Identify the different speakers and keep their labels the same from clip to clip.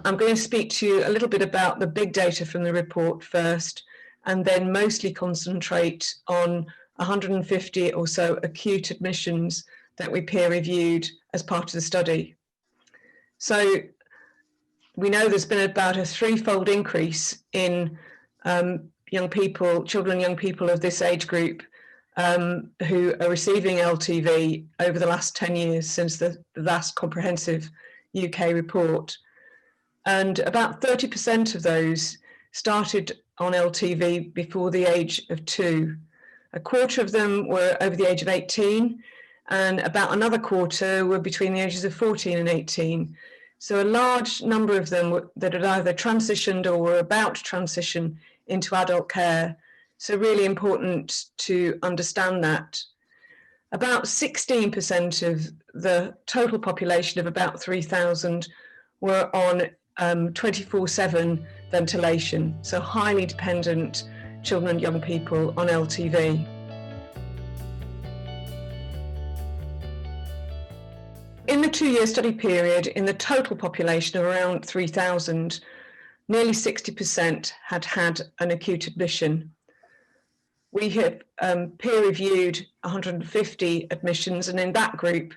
Speaker 1: I'm going to speak to you a little bit about the big data from the report first, and then mostly concentrate on 150 or so acute admissions that we peer reviewed as part of the study. So we know there's been about a threefold increase in young people, children and young people of this age group who are receiving LTV over the last 10 years since the last comprehensive UK report. And about 30% of those started on LTV before the age of 2. A quarter of them were over the age of 18, and about another quarter were between the ages of 14 and 18. So a large number of them that had either transitioned or were about to transition into adult care. So really important to understand that. About 16% of the total population of about 3,000 were on 24/7 ventilation, so highly dependent children and young people on LTV. In the 2-year study period, in the total population of around 3,000, nearly 60% had had an acute admission. We have peer-reviewed 150 admissions, and in that group,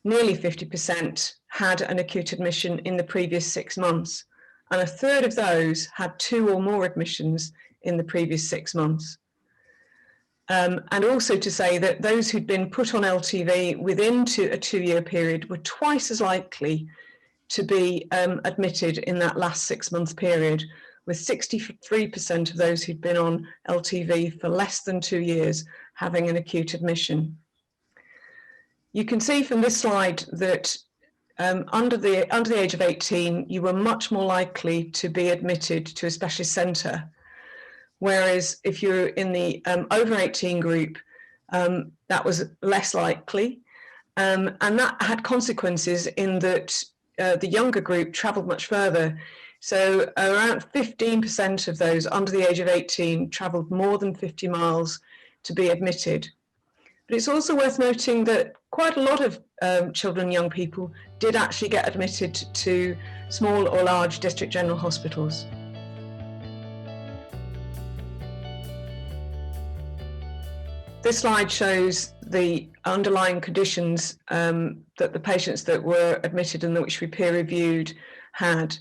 Speaker 1: nearly 50% had an acute admission in the previous 6 months, and a third of those had 2 or more admissions in the previous 6 months. And also to say that those who'd been put on LTV within a 2-year period were twice as likely to be admitted in that last 6-month period, with 63% of those who'd been on LTV for less than 2 years having an acute admission. You can see from this slide that under the age of 18, you were much more likely to be admitted to a specialist centre. Whereas if you're in the over 18 group, that was less likely. And that had consequences in that the younger group travelled much further. So around 15% of those under the age of 18 travelled more than 50 miles to be admitted. But it's also worth noting that quite a lot of children and young people did actually get admitted to small or large district general hospitals. This slide shows the underlying conditions that the patients that were admitted and which we peer reviewed had.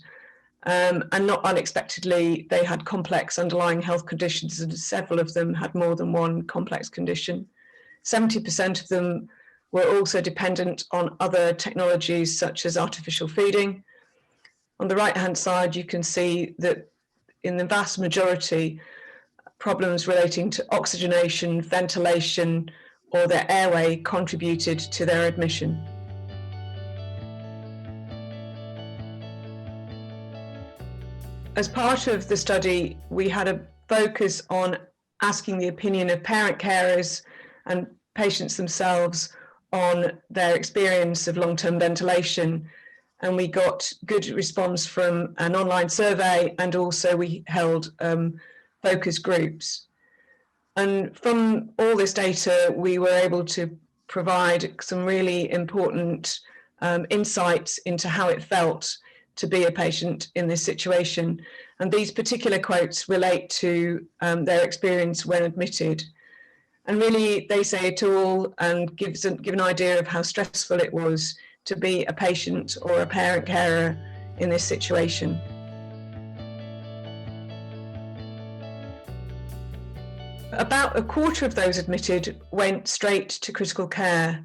Speaker 1: And not unexpectedly, they had complex underlying health conditions, and several of them had more than one complex condition. 70% of them were also dependent on other technologies such as artificial feeding. On the right-hand side, you can see that in the vast majority, problems relating to oxygenation, ventilation, or their airway contributed to their admission. As part of the study, we had a focus on asking the opinion of parent carers and patients themselves on their experience of long-term ventilation. And we got good response from an online survey, and also we held focus groups. And from all this data, we were able to provide some really important insights into how it felt to be a patient in this situation. And these particular quotes relate to their experience when admitted. And really, they say it all and give an idea of how stressful it was to be a patient or a parent carer in this situation. About a quarter of those admitted went straight to critical care,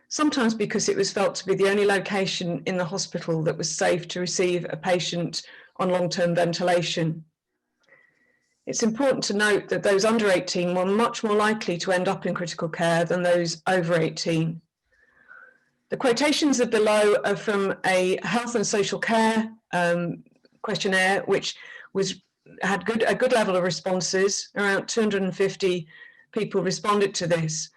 Speaker 1: sometimes because it was felt to be the only location in the hospital that was safe to receive a patient on long-term ventilation. It's important to note that those under 18 were much more likely to end up in critical care than those over 18. The quotations are below are from a health and social care questionnaire, which had a good level of responses. Around 250 people responded to this.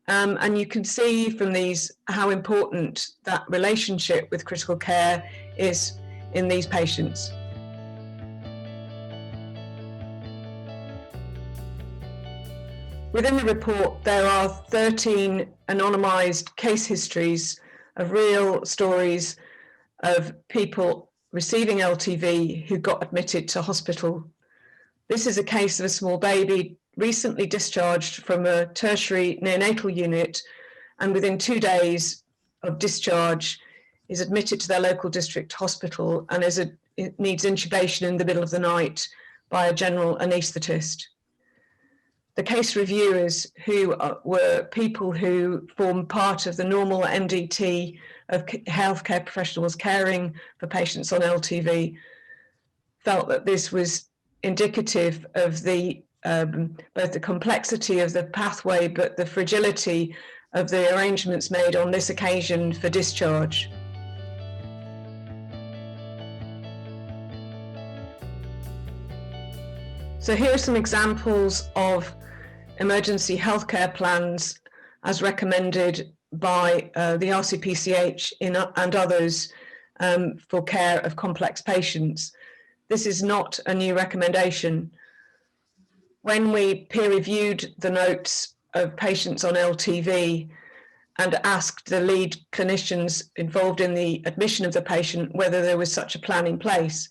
Speaker 1: And you can see from these how important that relationship with critical care is in these patients. Within the report, there are 13 anonymised case histories of real stories of people receiving LTV who got admitted to hospital. This is a case of a small baby recently discharged from a tertiary neonatal unit, and within 2 days of discharge is admitted to their local district hospital and needs intubation in the middle of the night by a general anaesthetist. The case reviewers, who were people who form part of the normal MDT of healthcare professionals caring for patients on LTV, felt that this was indicative of the both the complexity of the pathway, but the fragility of the arrangements made on this occasion for discharge. So here are some examples of emergency healthcare plans as recommended by the RCPCH and others for care of complex patients. This is not a new recommendation. When we peer reviewed the notes of patients on LTV and asked the lead clinicians involved in the admission of the patient whether there was such a plan in place,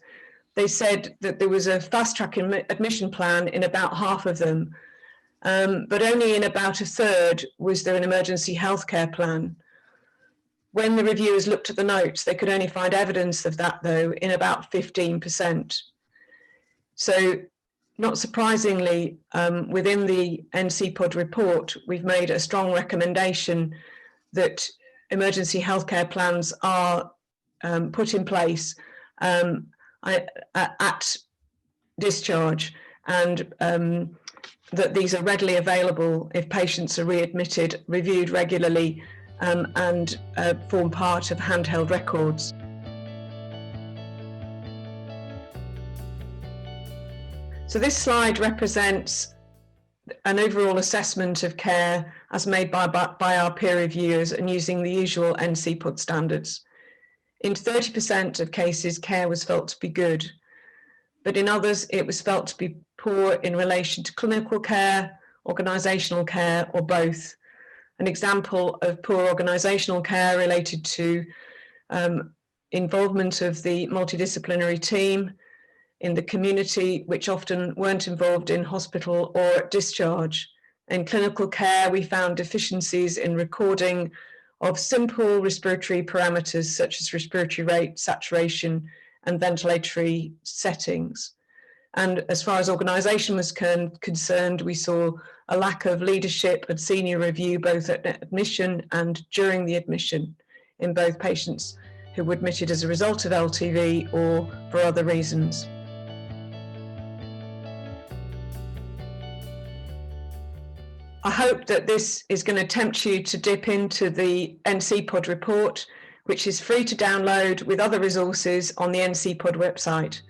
Speaker 1: they said that there was a fast-track admission plan in about half of them, but only in about a third was there an emergency healthcare plan. When the reviewers looked at the notes, they could only find evidence of that, though, in about 15%. So, not surprisingly, within the NCEPOD report, we've made a strong recommendation that emergency healthcare plans are put in place at discharge, and that these are readily available if patients are readmitted, reviewed regularly, and form part of handheld records. So this slide represents an overall assessment of care as made by our peer reviewers and using the usual NCEPOD standards. In 30% of cases, care was felt to be good, but in others, it was felt to be poor in relation to clinical care, organisational care, or both. An example of poor organisational care related to involvement of the multidisciplinary team in the community, which often weren't involved in hospital or at discharge. In clinical care, we found deficiencies in recording of simple respiratory parameters such as respiratory rate, saturation, and ventilatory settings. And as far as organisation was concerned, we saw a lack of leadership and senior review both at admission and during the admission in both patients who were admitted as a result of LTV or for other reasons. I hope that this is going to tempt you to dip into the NCEPOD report, which is free to download with other resources on the NCEPOD website.